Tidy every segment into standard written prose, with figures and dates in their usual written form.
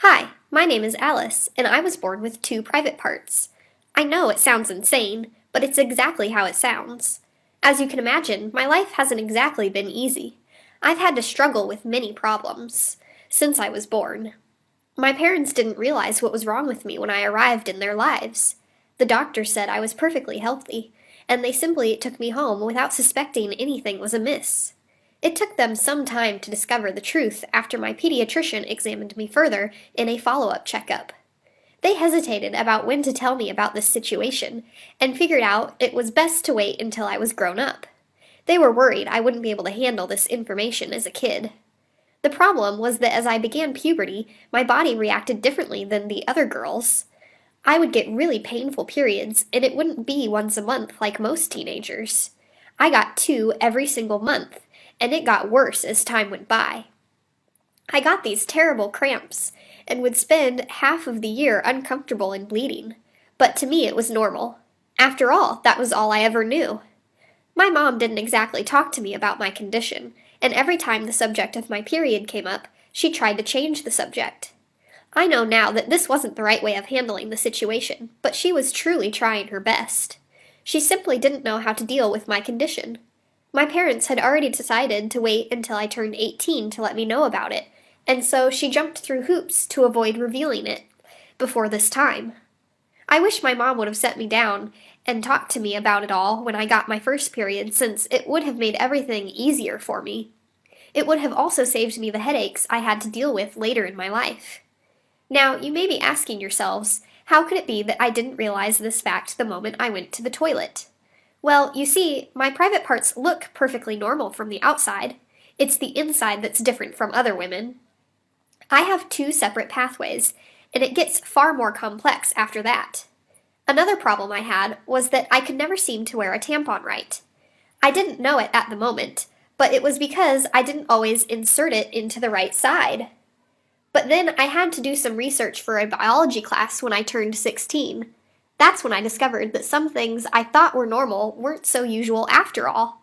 Hi, my name is Alice, and I was born with two private parts. I know it sounds insane, but it's exactly how it sounds. As you can imagine, my life hasn't exactly been easy. I've had to struggle with many problems since I was born. My parents didn't realize what was wrong with me when I arrived in their lives. The doctor said I was perfectly healthy, and they simply took me home without suspecting anything was amiss. It took them some time to discover the truth after my pediatrician examined me further in a follow up checkup. They hesitated about when to tell me about this situation and figured out it was best to wait until I was grown up. They were worried I wouldn't be able to handle this information as a kid. The problem was that as I began puberty, my body reacted differently than the other girls. I would get really painful periods, and it wouldn't be once a month like most teenagers. I got two every single month, and it got worse as time went by. I got these terrible cramps, and would spend half of the year uncomfortable and bleeding. But to me it was normal. After all, that was all I ever knew. My mom didn't exactly talk to me about my condition, and every time the subject of my period came up, she tried to change the subject. I know now that this wasn't the right way of handling the situation, but she was truly trying her best. She simply didn't know how to deal with my condition. My parents had already decided to wait until I turned 18 to let me know about it, and so she jumped through hoops to avoid revealing it before this time. I wish my mom would have set me down and talked to me about it all when I got my first period, since it would have made everything easier for me. It would have also saved me the headaches I had to deal with later in my life. Now, you may be asking yourselves, how could it be that I didn't realize this fact the moment I went to the toilet? Well, you see, my private parts look perfectly normal from the outside. It's the inside that's different from other women. I have two separate pathways, and it gets far more complex after that. Another problem I had was that I could never seem to wear a tampon right. I didn't know it at the moment, but it was because I didn't always insert it into the right side. But then I had to do some research for a biology class when I turned 16. That's when I discovered that some things I thought were normal weren't so usual after all.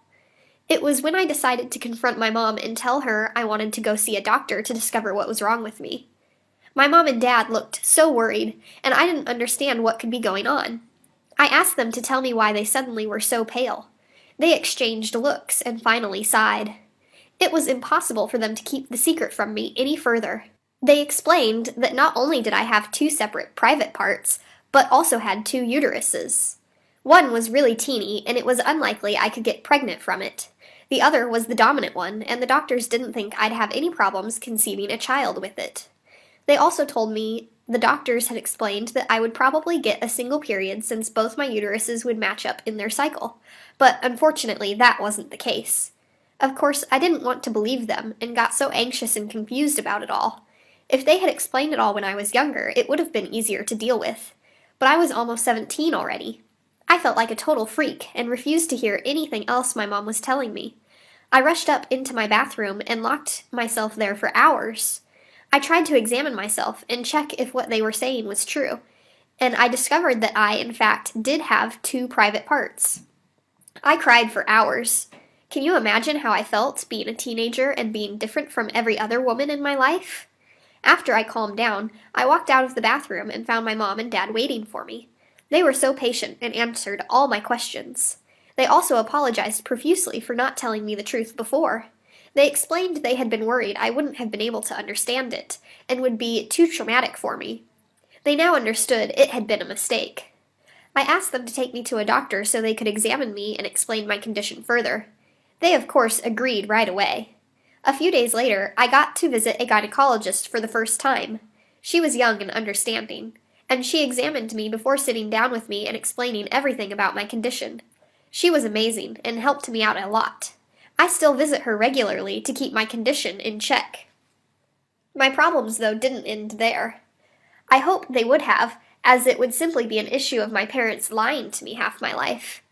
It was when I decided to confront my mom and tell her I wanted to go see a doctor to discover what was wrong with me. My mom and dad looked so worried, and I didn't understand what could be going on. I asked them to tell me why they suddenly were so pale. They exchanged looks and finally sighed. It was impossible for them to keep the secret from me any further. They explained that not only did I have two separate private parts, but also had two uteruses. One was really teeny, and it was unlikely I could get pregnant from it. The other was the dominant one, and the doctors didn't think I'd have any problems conceiving a child with it. They also told me the doctors had explained that I would probably get a single period since both my uteruses would match up in their cycle, but unfortunately that wasn't the case. Of course, I didn't want to believe them, and got so anxious and confused about it all. If they had explained it all when I was younger, it would have been easier to deal with. But I was almost 17 already. I felt like a total freak and refused to hear anything else my mom was telling me. I rushed up into my bathroom and locked myself there for hours. I tried to examine myself and check if what they were saying was true, and I discovered that I, in fact, did have two private parts. I cried for hours. Can you imagine how I felt being a teenager and being different from every other woman in my life? After I calmed down, I walked out of the bathroom and found my mom and dad waiting for me. They were so patient and answered all my questions. They also apologized profusely for not telling me the truth before. They explained they had been worried I wouldn't have been able to understand it, and would be too traumatic for me. They now understood it had been a mistake. I asked them to take me to a doctor so they could examine me and explain my condition further. They, of course, agreed right away. A few days later, I got to visit a gynecologist for the first time. She was young and understanding, and she examined me before sitting down with me and explaining everything about my condition. She was amazing and helped me out a lot. I still visit her regularly to keep my condition in check. My problems, though, didn't end there. I hoped they would have, as it would simply be an issue of my parents lying to me half my life.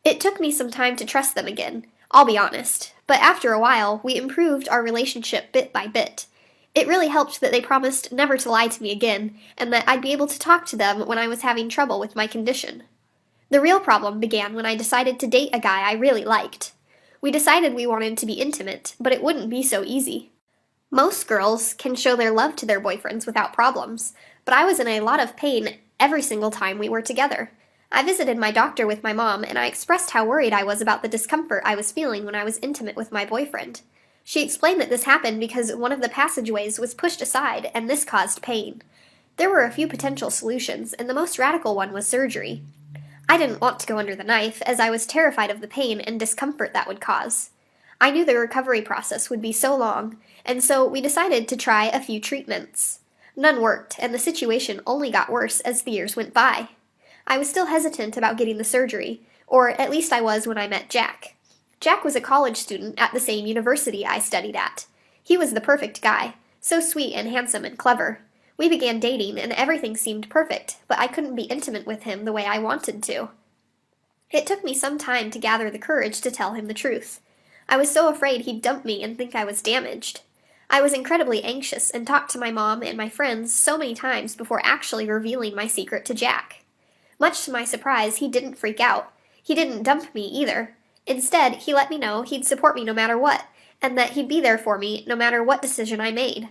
It took me some time to trust them again, I'll be honest, but after a while, we improved our relationship bit by bit. It really helped that they promised never to lie to me again, and that I'd be able to talk to them when I was having trouble with my condition. The real problem began when I decided to date a guy I really liked. We decided we wanted to be intimate, but it wouldn't be so easy. Most girls can show their love to their boyfriends without problems, but I was in a lot of pain every single time we were together. I visited my doctor with my mom, and I expressed how worried I was about the discomfort I was feeling when I was intimate with my boyfriend. She explained that this happened because one of the passageways was pushed aside, and this caused pain. There were a few potential solutions, and the most radical one was surgery. I didn't want to go under the knife, as I was terrified of the pain and discomfort that would cause. I knew the recovery process would be so long, and so we decided to try a few treatments. None worked, and the situation only got worse as the years went by. I was still hesitant about getting the surgery, or at least I was when I met Jack. Jack was a college student at the same university I studied at. He was the perfect guy, so sweet and handsome and clever. We began dating, and everything seemed perfect, but I couldn't be intimate with him the way I wanted to. It took me some time to gather the courage to tell him the truth. I was so afraid he'd dump me and think I was damaged. I was incredibly anxious and talked to my mom and my friends so many times before actually revealing my secret to Jack. Much to my surprise, he didn't freak out. He didn't dump me either. Instead, he let me know he'd support me no matter what, and that he'd be there for me no matter what decision I made.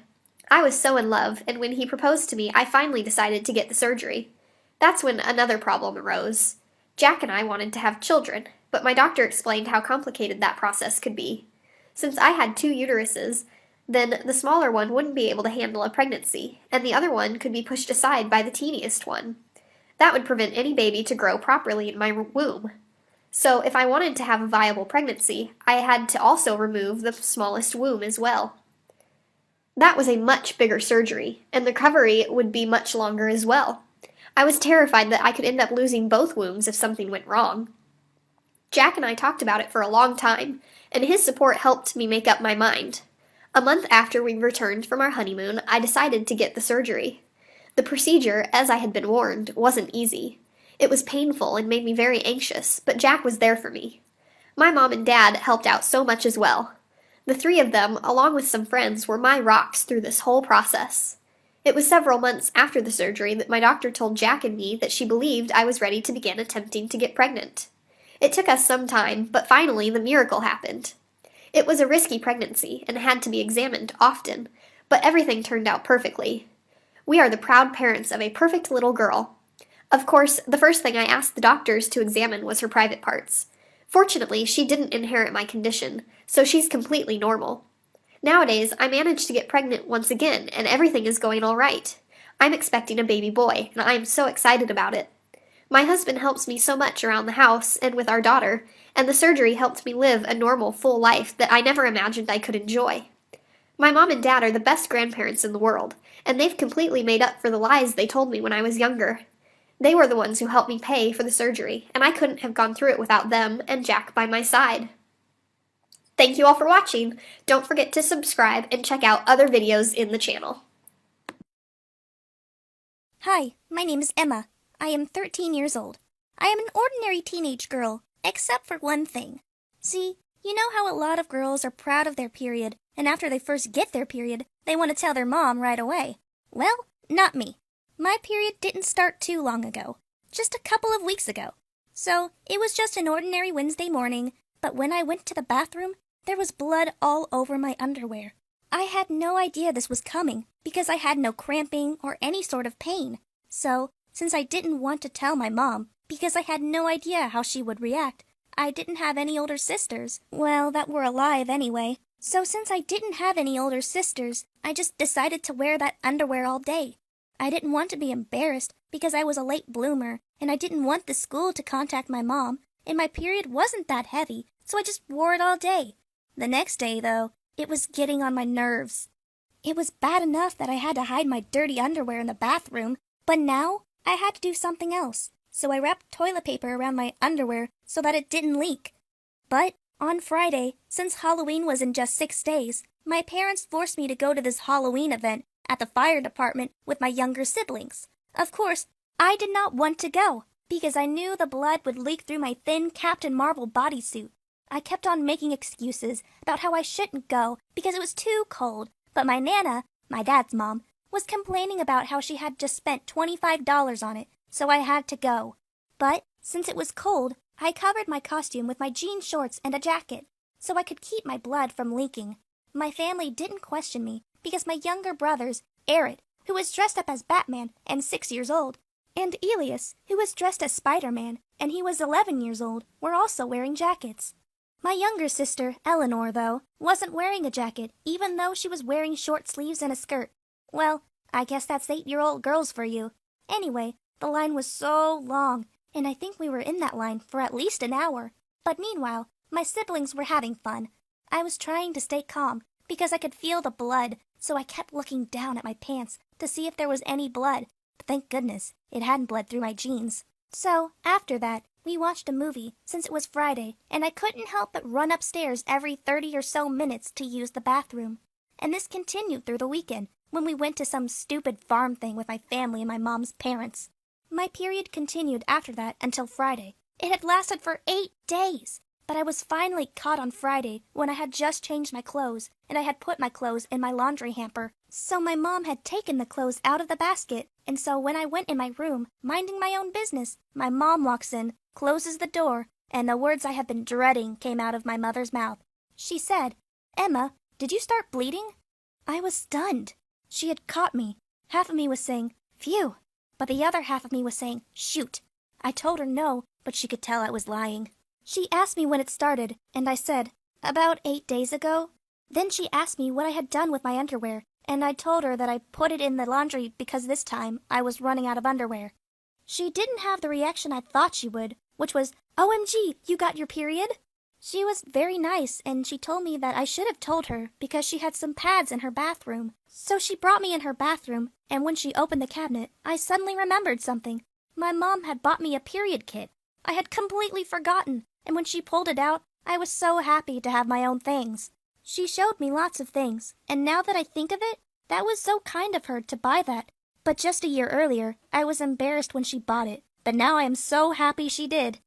I was so in love, and when he proposed to me, I finally decided to get the surgery. That's when another problem arose. Jack and I wanted to have children, but my doctor explained how complicated that process could be. Since I had two uteruses, then the smaller one wouldn't be able to handle a pregnancy, and the other one could be pushed aside by the teeniest one. That would prevent any baby to grow properly in my womb. So if I wanted to have a viable pregnancy, I had to also remove the smallest womb as well. That was a much bigger surgery, and the recovery would be much longer as well. I was terrified that I could end up losing both wombs if something went wrong. Jack and I talked about it for a long time, and his support helped me make up my mind. A month after we returned from our honeymoon, I decided to get the surgery. The procedure, as I had been warned, wasn't easy. It was painful and made me very anxious, but Jack was there for me. My mom and dad helped out so much as well. The three of them, along with some friends, were my rocks through this whole process. It was several months after the surgery that my doctor told Jack and me that she believed I was ready to begin attempting to get pregnant. It took us some time, but finally the miracle happened. It was a risky pregnancy and had to be examined often, but everything turned out perfectly. We are the proud parents of a perfect little girl. Of course, the first thing I asked the doctors to examine was her private parts. Fortunately, she didn't inherit my condition, so she's completely normal. Nowadays, I managed to get pregnant once again, and everything is going all right. I'm expecting a baby boy, and I am so excited about it. My husband helps me so much around the house and with our daughter, and the surgery helped me live a normal, full life that I never imagined I could enjoy. My mom and dad are the best grandparents in the world, and they've completely made up for the lies they told me when I was younger. They were the ones who helped me pay for the surgery, and I couldn't have gone through it without them and Jack by my side. Thank you all for watching. Don't forget to subscribe and check out other videos in the channel. Hi, my name is Emma. I am 13 years old. I am an ordinary teenage girl, except for one thing. See, you know how a lot of girls are proud of their period, and after they first get their period, they want to tell their mom right away. Well, not me. My period didn't start too long ago, just a couple of weeks ago. So, it was just an ordinary Wednesday morning, but when I went to the bathroom, there was blood all over my underwear. I had no idea this was coming, because I had no cramping or any sort of pain. So, since I didn't want to tell my mom, because I had no idea how she would react, I didn't have any older sisters, well, that were alive anyway. So since I didn't have any older sisters, I just decided to wear that underwear all day. I didn't want to be embarrassed because I was a late bloomer, and I didn't want the school to contact my mom, and my period wasn't that heavy, so I just wore it all day. The next day, though, it was getting on my nerves. It was bad enough that I had to hide my dirty underwear in the bathroom, but now I had to do something else. So I wrapped toilet paper around my underwear so that it didn't leak. But on Friday, since Halloween was in just 6 days, my parents forced me to go to this Halloween event at the fire department with my younger siblings. Of course, I did not want to go because I knew the blood would leak through my thin Captain Marvel bodysuit. I kept on making excuses about how I shouldn't go because it was too cold, but my Nana, my dad's mom, was complaining about how she had just spent $25 on it, so I had to go. But since it was cold, I covered my costume with my jean shorts and a jacket, so I could keep my blood from leaking. My family didn't question me because my younger brothers, Eric, who was dressed up as Batman and 6 years old, and Elias, who was dressed as Spider-Man and he was 11 years old, were also wearing jackets. My younger sister, Eleanor, though, wasn't wearing a jacket, even though she was wearing short sleeves and a skirt. Well, I guess that's 8-year-old girls for you. Anyway, the line was so long, and I think we were in that line for at least an hour. But meanwhile, my siblings were having fun. I was trying to stay calm because I could feel the blood, so I kept looking down at my pants to see if there was any blood. But thank goodness, it hadn't bled through my jeans. So, after that, we watched a movie since it was Friday, and I couldn't help but run upstairs every 30 or so minutes to use the bathroom. And this continued through the weekend, when we went to some stupid farm thing with my family and my mom's parents. My period continued after that until Friday. It had lasted for 8 days, but I was finally caught on Friday when I had just changed my clothes, and I had put my clothes in my laundry hamper. So my mom had taken the clothes out of the basket, and so when I went in my room, minding my own business, my mom walks in, closes the door, and the words I have been dreading came out of my mother's mouth. She said, "Emma, did you start bleeding?" I was stunned. She had caught me. Half of me was saying, "Phew," but the other half of me was saying, "Shoot." I told her no, but she could tell I was lying. She asked me when it started, and I said, "About 8 days ago." Then she asked me what I had done with my underwear, and I told her that I put it in the laundry because this time I was running out of underwear. She didn't have the reaction I thought she would, which was, "OMG, you got your period?" She was very nice, and she told me that I should have told her because she had some pads in her bathroom. So she brought me in her bathroom, and when she opened the cabinet, I suddenly remembered something. My mom had bought me a period kit. I had completely forgotten, and when she pulled it out, I was so happy to have my own things. She showed me lots of things, and now that I think of it, that was so kind of her to buy that. But just a year earlier, I was embarrassed when she bought it. But now I am so happy she did.